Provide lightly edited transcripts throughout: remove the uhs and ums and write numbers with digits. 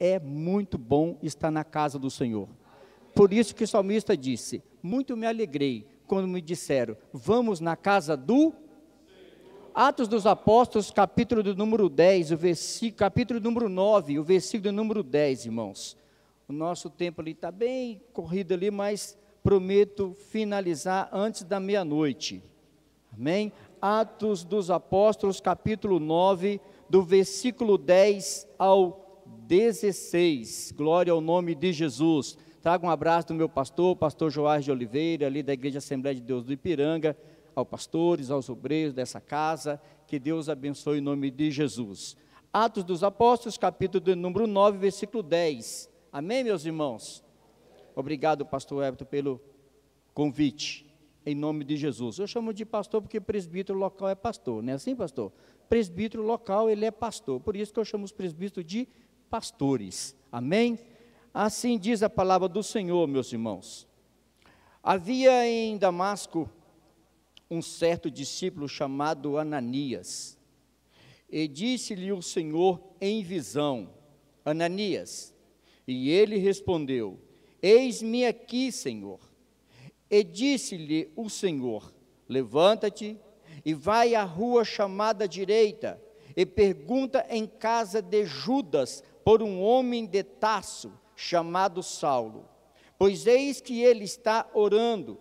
é muito bom estar na casa do Senhor. Por isso que o salmista disse, muito me alegrei quando me disseram, vamos na casa do Atos dos Apóstolos, capítulo do número 10, capítulo número 9, o versículo número 10, irmãos. O nosso tempo ali está bem corrido ali, mas prometo finalizar antes da meia-noite. Amém? Atos dos Apóstolos, capítulo 9, do versículo 10 ao 16. Glória ao nome de Jesus. Trago um abraço do meu pastor Joás de Oliveira, ali da Igreja Assembleia de Deus do Ipiranga, aos pastores, aos obreiros dessa casa, que Deus abençoe em nome de Jesus. Atos dos Apóstolos, capítulo de número 9, versículo 10. Amém, meus irmãos? Obrigado, pastor Everton, pelo convite, em nome de Jesus. Eu chamo de pastor porque presbítero local é pastor, não é assim, pastor? Presbítero local, ele é pastor, por isso que eu chamo os presbíteros de pastores. Amém? Assim diz a palavra do Senhor, meus irmãos. Havia em Damasco um certo discípulo chamado Ananias, e disse-lhe o Senhor em visão, Ananias, e ele respondeu, eis-me aqui, Senhor. E disse-lhe o Senhor, levanta-te e vai à rua chamada direita, e pergunta em casa de Judas, por um homem de Tarso, chamado Saulo, pois eis que ele está orando.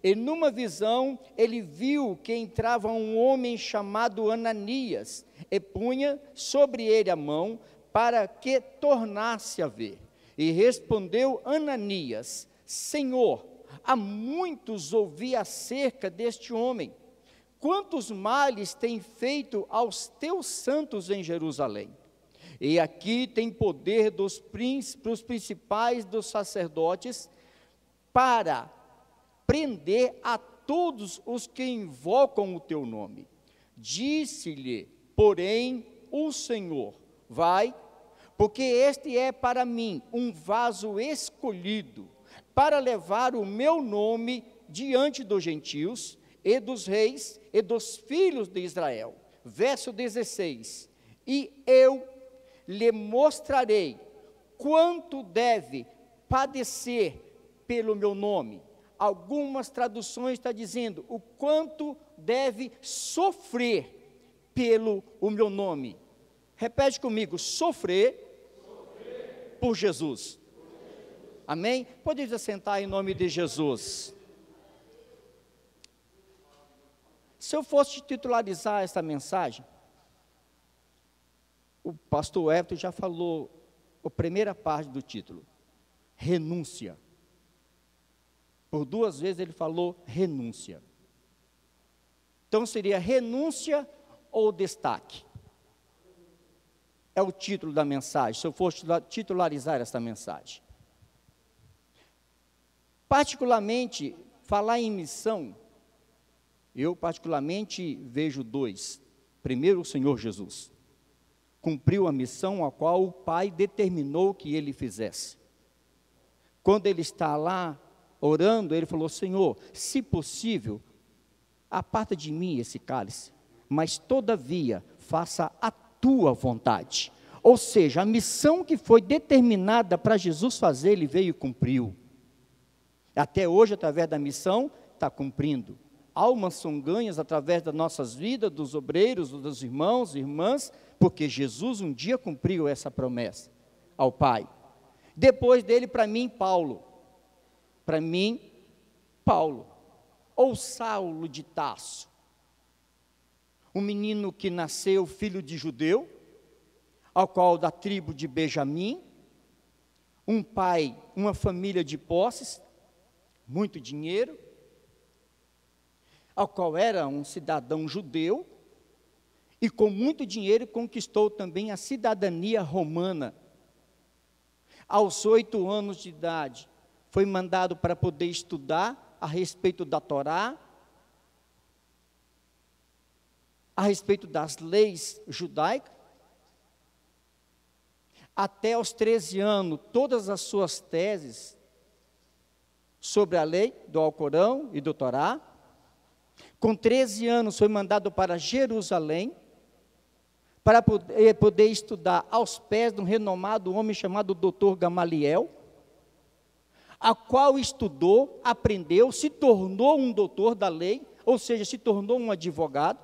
E numa visão, ele viu que entrava um homem chamado Ananias, e punha sobre ele a mão, para que tornasse a ver. E respondeu Ananias, Senhor, há muitos ouvi acerca deste homem, quantos males tem feito aos teus santos em Jerusalém. E aqui tem poder dos principais dos sacerdotes, para prender a todos os que invocam o teu nome. Disse-lhe, porém, o Senhor, vai, porque este é para mim um vaso escolhido, para levar o meu nome diante dos gentios, e dos reis, e dos filhos de Israel. Verso 16, e eu lhe mostrarei quanto deve padecer pelo meu nome. Algumas traduções estão dizendo o quanto deve sofrer pelo o meu nome. Repete comigo, sofrer por Jesus. Amém? Pode assentar em nome de Jesus. Se eu fosse titularizar essa mensagem, o pastor Everton já falou a primeira parte do título, renúncia. Por duas vezes ele falou renúncia. Então seria renúncia ou destaque? É o título da mensagem, se eu fosse titularizar essa mensagem. Particularmente, falar em missão, eu particularmente vejo dois. Primeiro, o Senhor Jesus cumpriu a missão a qual o Pai determinou que ele fizesse. Quando ele está lá orando, ele falou, Senhor, se possível, aparta de mim esse cálice, mas todavia faça a tua vontade. Ou seja, a missão que foi determinada para Jesus fazer, ele veio e cumpriu. Até hoje, através da missão, está cumprindo. Almas são ganhas através das nossas vidas, dos obreiros, dos irmãos e irmãs, porque Jesus um dia cumpriu essa promessa ao Pai. Depois dele, para mim, Paulo. Para mim, Paulo, ou Saulo de Tarso, um menino que nasceu filho de judeu, ao qual da tribo de Benjamim, um pai, uma família de posses, muito dinheiro, ao qual era um cidadão judeu, e com muito dinheiro conquistou também a cidadania romana. Aos 8 anos de idade, foi mandado para poder estudar a respeito da Torá, a respeito das leis judaicas. Até aos 13 anos, todas as suas teses sobre a lei do Alcorão e do Torá. Com 13 anos, foi mandado para Jerusalém, para poder estudar aos pés de um renomado homem chamado Dr. Gamaliel, a qual estudou, aprendeu, se tornou um doutor da lei, ou seja, se tornou um advogado,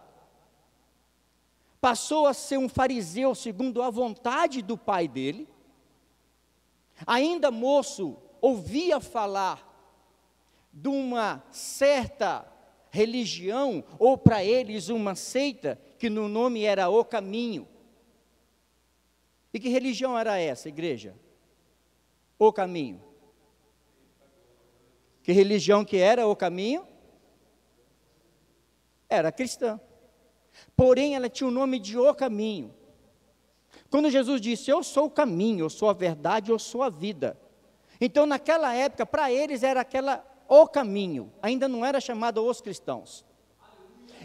passou a ser um fariseu segundo a vontade do pai dele, ainda moço, ouvia falar de uma certa religião, ou para eles uma seita, que no nome era O Caminho. E que religião era essa, igreja? O Caminho. Que religião que era O Caminho? Era cristã. Porém, ela tinha o nome de O Caminho. Quando Jesus disse, eu sou o caminho, eu sou a verdade, eu sou a vida. Então, naquela época, para eles era o caminho, ainda não era chamado os cristãos.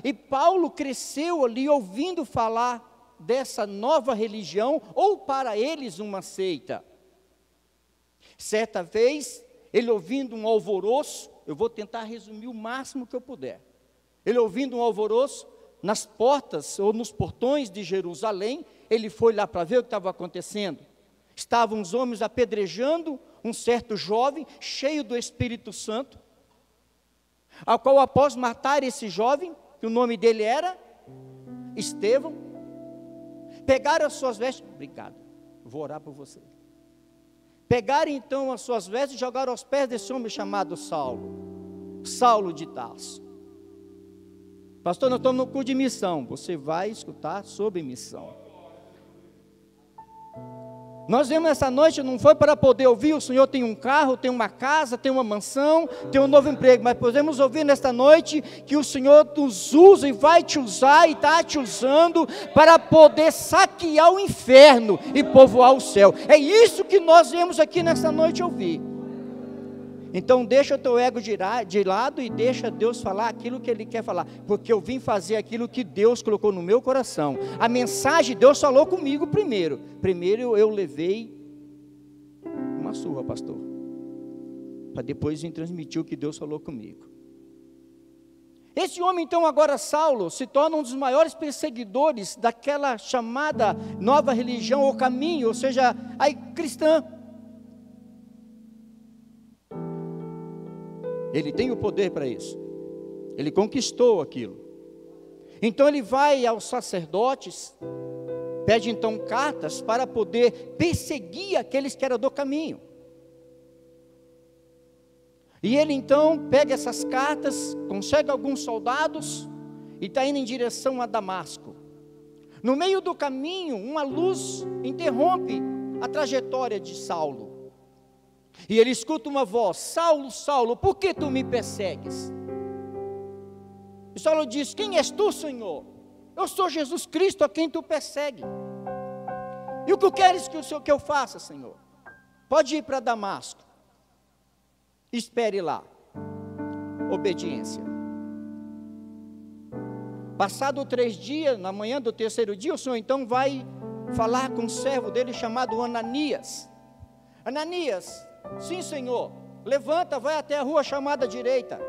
E Paulo cresceu ali ouvindo falar dessa nova religião, ou para eles uma seita. Certa vez, ele ouvindo um alvoroço, eu vou tentar resumir o máximo que eu puder. Ele ouvindo um alvoroço, nas portas ou nos portões de Jerusalém, ele foi lá para ver o que estava acontecendo. Estavam os homens apedrejando um certo jovem, cheio do Espírito Santo, ao qual após matar esse jovem, que o nome dele era Estevão, pegaram as suas vestes, obrigado, vou orar por você. Pegaram então as suas vestes e jogaram aos pés desse homem chamado Saulo de Tarso. Pastor, nós estamos no culto de missão, você vai escutar sobre missão. Nós viemos essa noite, não foi para poder ouvir, o Senhor tem um carro, tem uma casa, tem uma mansão, tem um novo emprego, mas podemos ouvir nesta noite que o Senhor nos usa e vai te usar e está te usando para poder saquear o inferno e povoar o céu. É isso que nós viemos aqui nesta noite ouvir. Então deixa o teu ego de lado e deixa Deus falar aquilo que Ele quer falar, porque eu vim fazer aquilo que Deus colocou no meu coração. A mensagem Deus falou comigo primeiro eu levei uma surra, pastor, para depois vir transmitir o que Deus falou comigo. Esse homem então agora Saulo se torna um dos maiores perseguidores daquela chamada nova religião, o caminho, ou seja, a cristã. Ele tem o poder para isso. Ele conquistou aquilo. Então ele vai aos sacerdotes, pede então cartas para poder perseguir aqueles que eram do caminho. E ele então pega essas cartas, consegue alguns soldados e está indo em direção a Damasco. No meio do caminho, uma luz interrompe a trajetória de Saulo. E ele escuta uma voz, Saulo, Saulo, por que tu me persegues? E Saulo diz, quem és tu, Senhor? Eu sou Jesus Cristo a quem tu persegue. E o que queres que eu faça, Senhor? Pode ir para Damasco. Espere lá. Obediência. Passado 3 dias, na manhã do 3º dia, o Senhor então vai falar com um servo dele chamado Ananias. Ananias, sim, Senhor, levanta, vai até a rua chamada direita,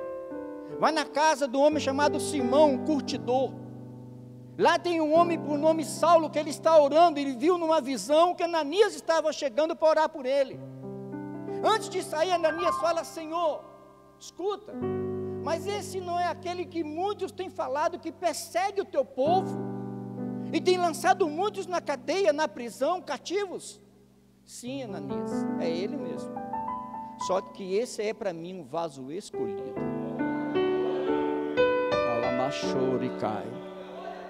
vai na casa do homem chamado Simão, um curtidor. Lá tem um homem por nome Saulo, que ele está orando, ele viu numa visão que Ananias estava chegando para orar por ele. Antes de sair, Ananias fala, Senhor, escuta, mas esse não é aquele que muitos têm falado, que persegue o teu povo, e tem lançado muitos na cadeia, na prisão, cativos? Sim, Ananias, é ele mesmo. Só que esse é para mim um vaso escolhido.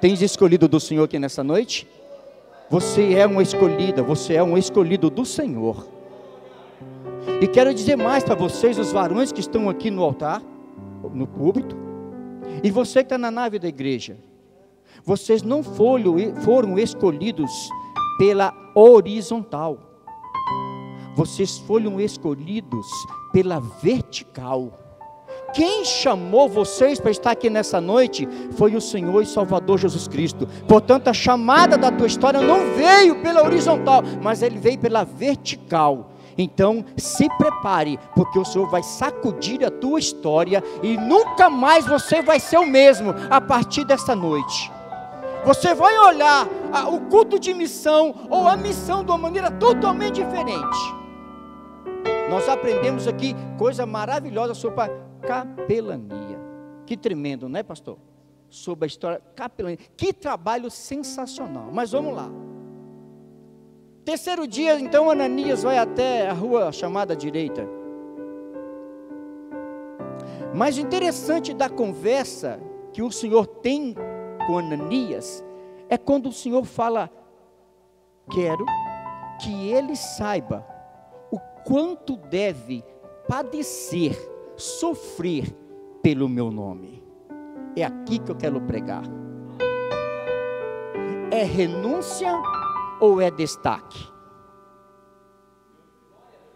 Tens escolhido do Senhor aqui nessa noite? Você é uma escolhida, você é um escolhido do Senhor. E quero dizer mais para vocês, os varões que estão aqui no altar, no púlpito, e você que está na nave da igreja, vocês não foram escolhidos pela horizontal, vocês foram escolhidos pela vertical. Quem chamou vocês para estar aqui nessa noite foi o Senhor e Salvador Jesus Cristo. Portanto, a chamada da tua história não veio pela horizontal, mas ele veio pela vertical. Então, se prepare, porque o Senhor vai sacudir a tua história e nunca mais você vai ser o mesmo a partir desta noite. Você vai olhar o culto de missão ou a missão de uma maneira totalmente diferente. Nós aprendemos aqui coisa maravilhosa sobre a capelania. Que tremendo, não é, pastor? Sobre a história capelania. Que trabalho sensacional. Mas vamos lá. Terceiro dia, então, Ananias vai até a rua chamada direita. Mas o interessante da conversa que o Senhor tem com Ananias é quando o Senhor fala: quero que ele saiba o quanto deve padecer, sofrer pelo meu nome. É aqui que eu quero pregar. É renúncia ou é destaque?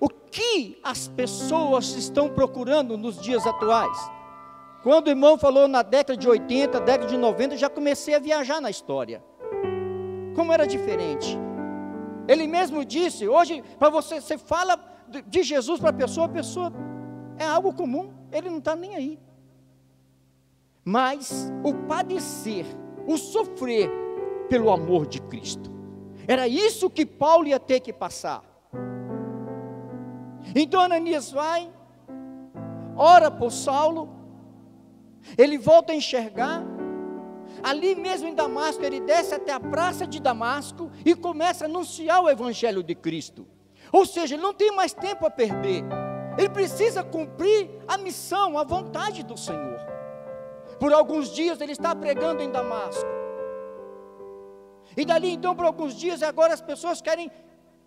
O que as pessoas estão procurando nos dias atuais? Quando o irmão falou na década de 80, década de 90, já comecei a viajar na história. Como era diferente. Ele mesmo disse, hoje, para você fala de Jesus para a pessoa é algo comum, ele não está nem aí. Mas o padecer, o sofrer pelo amor de Cristo, era isso que Paulo ia ter que passar. Então Ananias vai, ora por Saulo, ele volta a enxergar, ali mesmo em Damasco, ele desce até a praça de Damasco e começa a anunciar o evangelho de Cristo. Ou seja, ele não tem mais tempo a perder, ele precisa cumprir a missão, a vontade do Senhor. Por alguns dias ele está pregando em Damasco, e dali então por alguns dias, agora as pessoas querem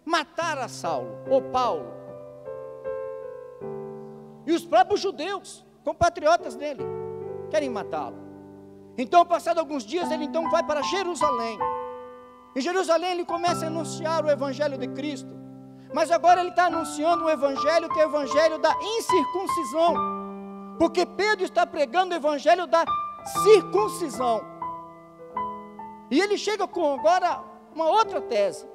matar a Saulo, ou Paulo, e os próprios judeus, compatriotas dele, querem matá-lo. Então, passado alguns dias, ele então vai para Jerusalém. Em Jerusalém ele começa a anunciar o evangelho de Cristo, mas agora ele está anunciando um evangelho que é o evangelho da incircuncisão, porque Pedro está pregando o evangelho da circuncisão, e ele chega com agora uma outra tese.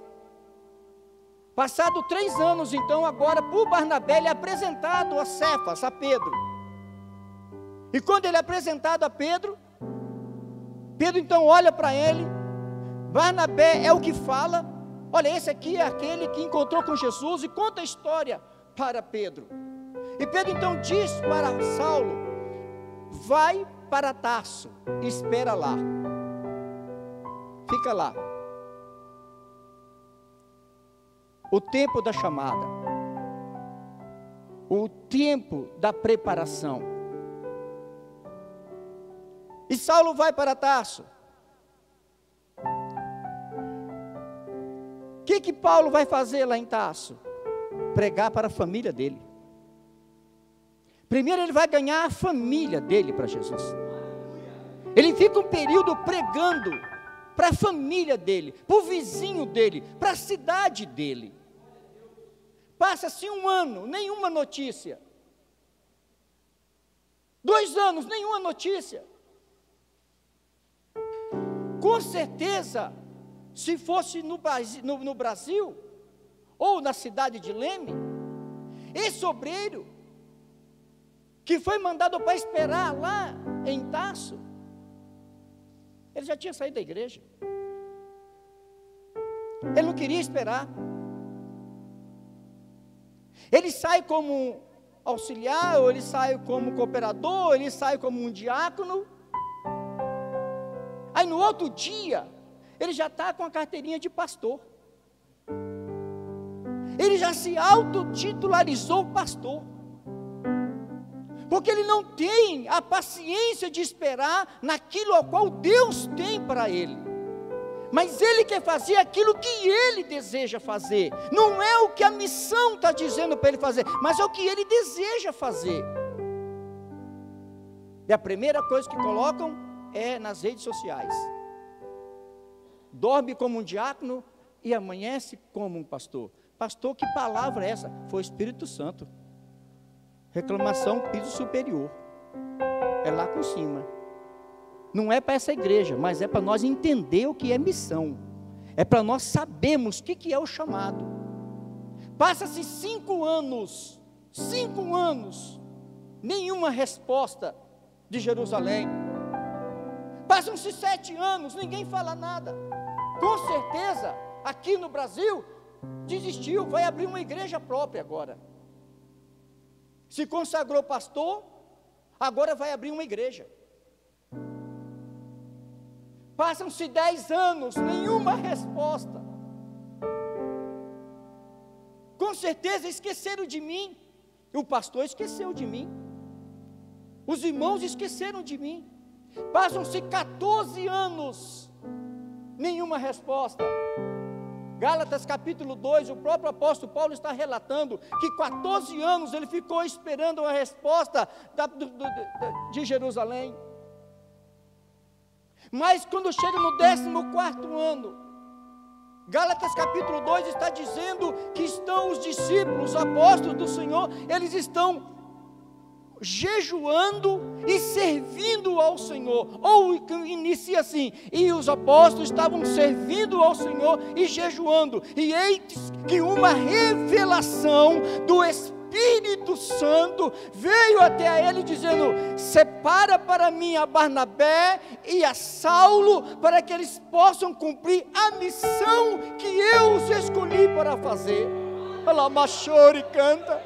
Passado 3 anos, então, agora, por Barnabé, ele é apresentado a Cefas, a Pedro. E quando ele é apresentado a Pedro, Pedro então olha para ele, Barnabé é o que fala, olha, esse aqui é aquele que encontrou com Jesus, e conta a história para Pedro. E Pedro então diz para Saulo: vai para Tarso, espera lá, fica lá. O tempo da chamada, o tempo da preparação. E Saulo vai para Tarso. O que Paulo vai fazer lá em Tarso? Pregar para a família dele. Primeiro ele vai ganhar a família dele para Jesus. Ele fica um período pregando para a família dele, para o vizinho dele, para a cidade dele. Passa-se 1 ano, nenhuma notícia. 2 anos, nenhuma notícia. Com certeza, se fosse no Brasil, ou na cidade de Leme, esse obreiro, que foi mandado para esperar lá em Tarso, ele já tinha saído da igreja. Ele não queria esperar. Ele sai como auxiliar, ou ele sai como cooperador, ou ele sai como um diácono. Aí no outro dia, ele já está com a carteirinha de pastor. Ele já se autotitularizou pastor. Porque ele não tem a paciência de esperar naquilo ao qual Deus tem para ele. Mas ele quer fazer aquilo que ele deseja fazer. Não é o que a missão está dizendo para ele fazer, mas é o que ele deseja fazer. E a primeira coisa que colocam é nas redes sociais. Dorme como um diácono e amanhece como um pastor. Pastor, que palavra é essa? Foi o Espírito Santo. Reclamação, piso superior. É lá por cima. Não é para essa igreja, mas é para nós entender o que é missão. É para nós sabermos o que é o chamado. Passa-se 5 anos, 5 anos, nenhuma resposta de Jerusalém. Passam-se 7 anos, ninguém fala nada. Com certeza, aqui no Brasil, desistiu, vai abrir uma igreja própria agora. Se consagrou pastor, agora vai abrir uma igreja. Passam-se 10 anos, nenhuma resposta. Com certeza esqueceram de mim. O pastor esqueceu de mim. Os irmãos esqueceram de mim. Passam-se 14 anos, nenhuma resposta. Gálatas capítulo 2, o próprio apóstolo Paulo está relatando que 14 anos ele ficou esperando a resposta de Jerusalém. Mas quando chega no 14º ano, Gálatas capítulo 2 está dizendo que estão os discípulos, os apóstolos do Senhor, eles estão jejuando e servindo ao Senhor. Ou inicia assim: e os apóstolos estavam servindo ao Senhor e jejuando, e eis que uma revelação do Espírito Santo veio até a ele dizendo: separa para mim a Barnabé e a Saulo, para que eles possam cumprir a missão que eu os escolhi para fazer. Ela machore e canta.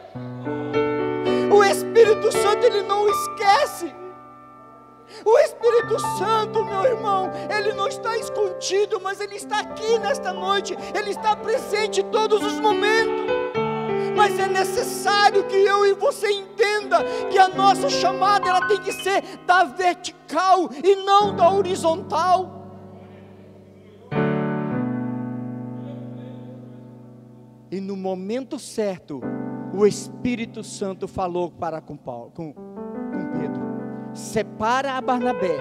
O Espírito Santo, ele não esquece. O Espírito Santo, meu irmão, ele não está escondido, mas ele está aqui nesta noite. Ele está presente em todos os momentos. Mas é necessário que eu e você entenda que a nossa chamada, ela tem que ser da vertical e não da horizontal. E no momento certo, o Espírito Santo falou com Pedro: separa a Barnabé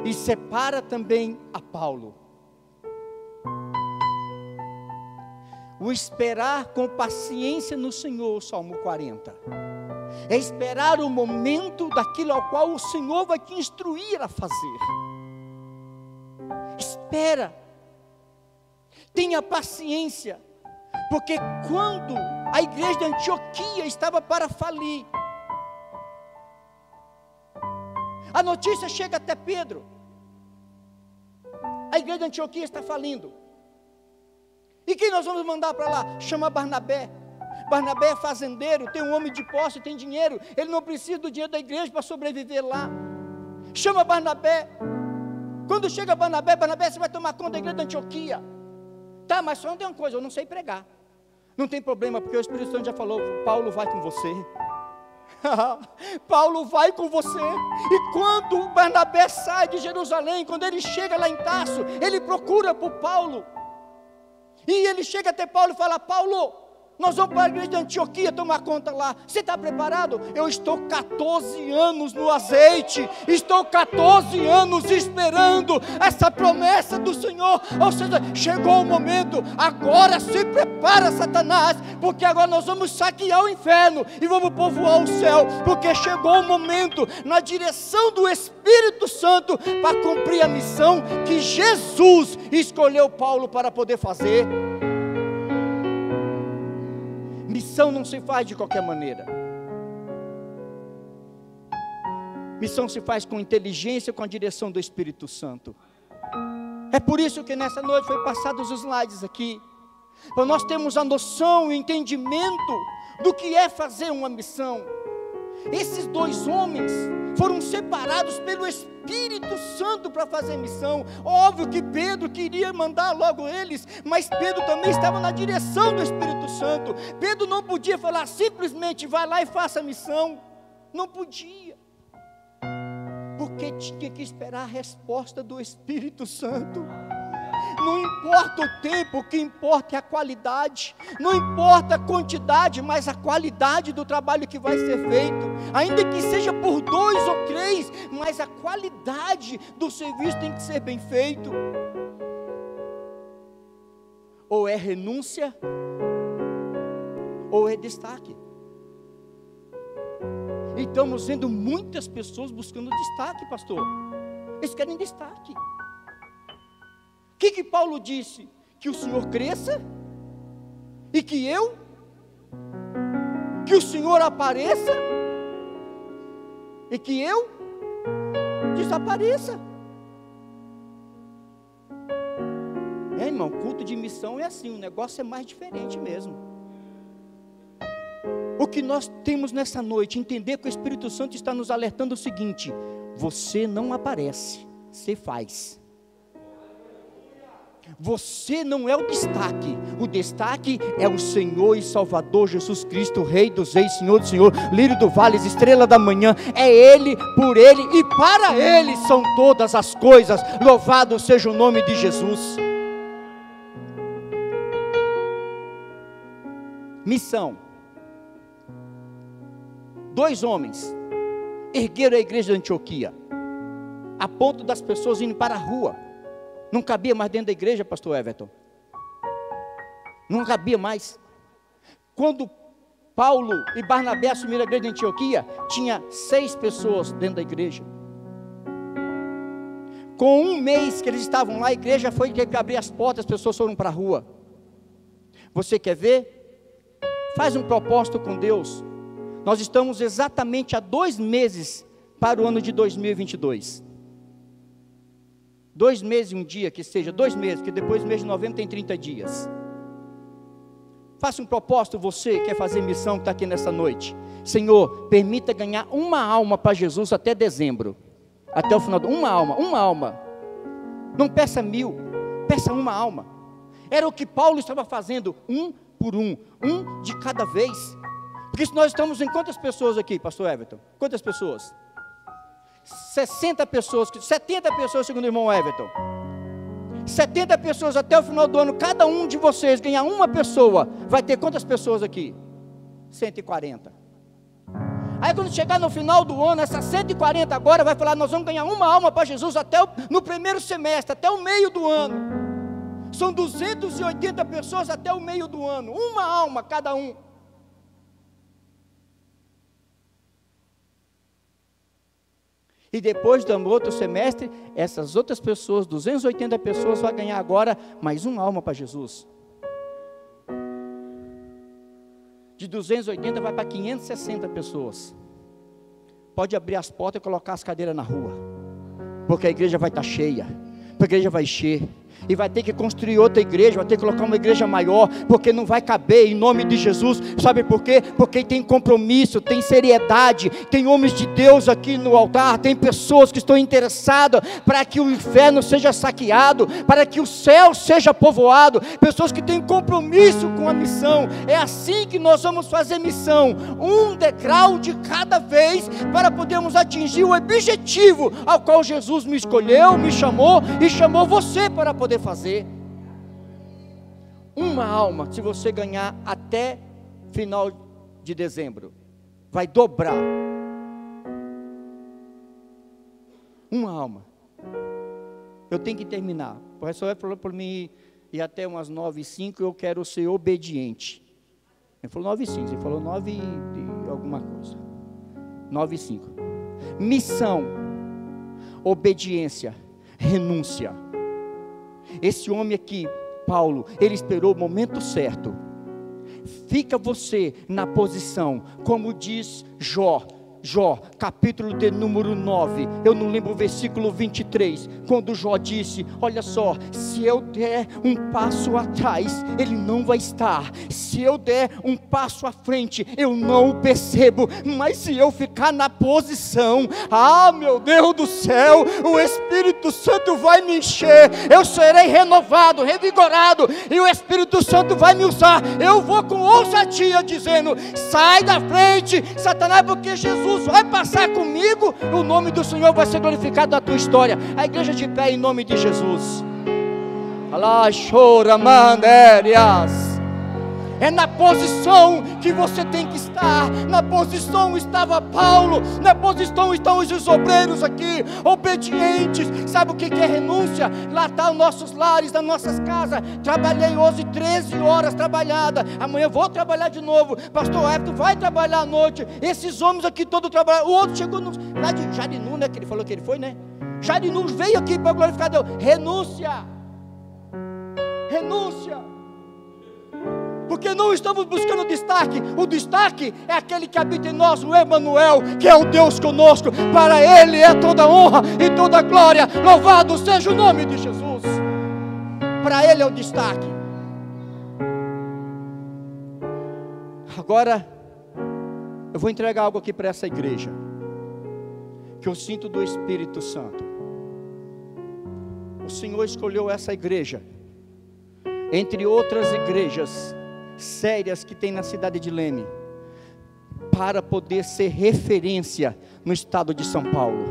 e separa também a Paulo. O esperar com paciência no Senhor, Salmo 40, é esperar o momento daquilo ao qual o Senhor vai te instruir a fazer. Espera, tenha paciência, porque quando a igreja de Antioquia estava para falir, a notícia chega até Pedro: a igreja de Antioquia está falindo. E quem nós vamos mandar para lá? Chama Barnabé. Barnabé é fazendeiro, tem um homem de posse, tem dinheiro, ele não precisa do dinheiro da igreja para sobreviver lá. Chama Barnabé. Quando chega Barnabé, você vai tomar conta da igreja de Antioquia. Tá, mas só tem uma coisa: eu não sei pregar. Não tem problema, porque o Espírito Santo já falou: Paulo vai com você. Paulo vai com você. E quando Barnabé sai de Jerusalém, quando ele chega lá em Tarso, ele procura por Paulo. E ele chega até Paulo e fala: Paulo, nós vamos para a igreja de Antioquia tomar conta lá. Você está preparado? Eu estou 14 anos no azeite. Estou 14 anos esperando essa promessa do Senhor. Ou seja, chegou o momento. Agora se prepara, Satanás, porque agora nós vamos saquear o inferno e vamos povoar o céu. Porque chegou o momento, na direção do Espírito Santo, para cumprir a missão que Jesus escolheu Paulo para poder fazer. Missão não se faz de qualquer maneira. Missão se faz com inteligência, com a direção do Espírito Santo. É por isso que nessa noite foi passados os slides aqui, para nós termos a noção e o entendimento do que é fazer uma missão. Esses dois homens foram separados pelo Espírito Santo para fazer missão. Óbvio que Pedro queria mandar logo eles, mas Pedro também estava na direção do Espírito Santo. Pedro não podia falar simplesmente: vai lá e faça a missão. Não podia, porque tinha que esperar a resposta do Espírito Santo. Não importa o tempo, o que importa é a qualidade. Não importa a quantidade, mas a qualidade do trabalho que vai ser feito. Ainda que seja por 2 ou 3, mas a qualidade do serviço tem que ser bem feito. Ou é renúncia, ou é destaque. E estamos vendo muitas pessoas buscando destaque, pastor. Eles querem destaque. O que Paulo disse? Que o Senhor cresça e que o Senhor apareça e que eu desapareça. É irmão, culto de missão é assim, o negócio é mais diferente mesmo. O que nós temos nessa noite, entender que o Espírito Santo está nos alertando o seguinte: você não aparece, você faz. Você não é o destaque é o Senhor e Salvador Jesus Cristo, Rei dos Reis, Senhor do Senhor, Lírio do Vale, estrela da manhã. É Ele, por Ele e para Ele são todas as coisas. Louvado seja o nome de Jesus. Missão. 2 homens ergueram a igreja de Antioquia, a ponto das pessoas irem para a rua. Não cabia mais dentro da igreja, pastor Everton. Não cabia mais. Quando Paulo e Barnabé assumiram a igreja de Antioquia, tinha 6 pessoas dentro da igreja. Com 1 mês que eles estavam lá, a igreja foi que abrir as portas, as pessoas foram para a rua. Você quer ver? Faz um propósito com Deus. Nós estamos exatamente há 2 meses para o ano de 2022. 2 meses e um dia, que seja 2 meses, que depois do mês de novembro tem 30 dias. Faça um propósito, você que quer fazer missão, que está aqui nessa noite. Senhor, permita ganhar uma alma para Jesus até dezembro. Até o final do... uma alma. Não peça 1000, peça uma alma. Era o que Paulo estava fazendo, 1 por 1, um de cada vez. Porque se nós estamos em quantas pessoas aqui, pastor Everton? Quantas pessoas? 60 pessoas, 70 pessoas, segundo o irmão Everton. 70 pessoas até o final do ano. Cada um de vocês ganhar uma pessoa, vai ter quantas pessoas aqui? 140. Aí quando chegar no final do ano, essas 140 agora vai falar: nós vamos ganhar uma alma para Jesus até no primeiro semestre, até o meio do ano. São 280 pessoas até o meio do ano, uma alma cada um. E depois do outro semestre, essas outras pessoas, 280 pessoas, vão ganhar agora mais uma alma para Jesus. De 280 vai para 560 pessoas. Pode abrir as portas e colocar as cadeiras na rua, porque a igreja vai estar cheia, a igreja vai encher. E vai ter que construir outra igreja, vai ter que colocar uma igreja maior, porque não vai caber, em nome de Jesus. Sabe por quê? Porque tem compromisso, tem seriedade, tem homens de Deus aqui no altar, tem pessoas que estão interessadas para que o inferno seja saqueado, para que o céu seja povoado, pessoas que têm compromisso com a missão. É assim que nós vamos fazer missão, um degrau de cada vez, para podermos atingir o objetivo ao qual Jesus me escolheu, me chamou e chamou você para poder fazer. Uma alma, se você ganhar até final de dezembro, vai dobrar. Uma alma. Eu tenho que terminar. O professor falou para mim ir até umas 9h05, eu quero ser obediente. Ele falou 9h05, ele falou 9 e alguma coisa. 9h05. Missão, obediência, renúncia. Esse homem aqui, Paulo, ele esperou o momento certo. Fica você na posição, como diz Jó, capítulo de número 9, eu não lembro o versículo 23, quando Jó disse: olha só, se eu der um passo atrás, ele não vai estar, se eu der um passo à frente, eu não o percebo, mas se eu ficar na posição, meu Deus do céu, o Espírito Santo vai me encher, eu serei renovado, revigorado, e o Espírito Santo vai me usar. Eu vou com ousadia dizendo: sai da frente, Satanás, porque Jesus vai passar comigo, o nome do Senhor vai ser glorificado na tua história. A igreja de pé em nome de Jesus. É na posição que você tem que estar. Na posição estava Paulo, na posição estão os obreiros aqui, obedientes. Sabe o que é renúncia? Lá estão nossos lares, nas nossas casas. Trabalhei hoje 13 horas trabalhada, amanhã vou trabalhar de novo. Pastor Everton vai trabalhar à noite. Esses homens aqui todos trabalham. O outro chegou lá de Jarinu, né? Que ele falou que ele foi, né? Jarinu veio aqui para glorificar Deus. Renúncia. Porque não estamos buscando destaque. O destaque é aquele que habita em nós, o Emanuel, que é o Deus conosco. Para Ele é toda honra e toda glória. Louvado seja o nome de Jesus. para Ele é o destaque. Agora, eu vou entregar algo aqui para essa igreja, que eu sinto do Espírito Santo. O Senhor escolheu essa igreja, entre outras igrejas sérias que tem na cidade de Leme, para poder ser referência no estado de São Paulo.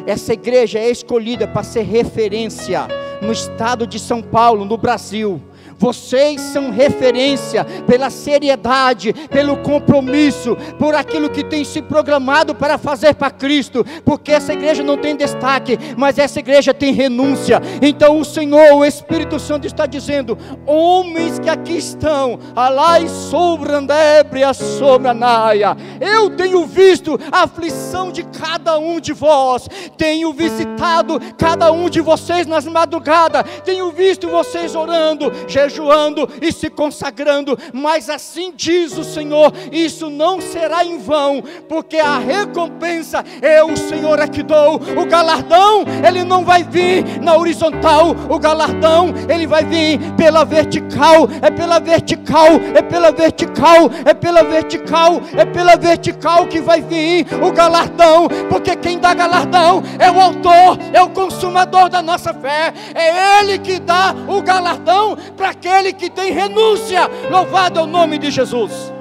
Essa igreja é escolhida para ser referência no estado de São Paulo, no Brasil. Vocês são referência pela seriedade, pelo compromisso, por aquilo que tem se programado para fazer para Cristo, porque essa igreja não tem destaque, mas essa igreja tem renúncia. Então o Senhor, o Espírito Santo está dizendo: homens que aqui estão, alai sobrandébria sobranaia, eu tenho visto a aflição de cada um de vós, tenho visitado cada um de vocês nas madrugadas, tenho visto vocês orando, jejuando e se consagrando, mas assim diz o Senhor, isso não será em vão, porque a recompensa é o Senhor é que dou. O galardão, ele não vai vir na horizontal, o galardão, ele vai vir pela vertical, é pela vertical, é pela vertical, é pela vertical, é pela vertical que vai vir o galardão, porque quem dá galardão é o autor, é o consumador da nossa fé, é Ele que dá o galardão para aquele que tem renúncia. Louvado é o nome de Jesus.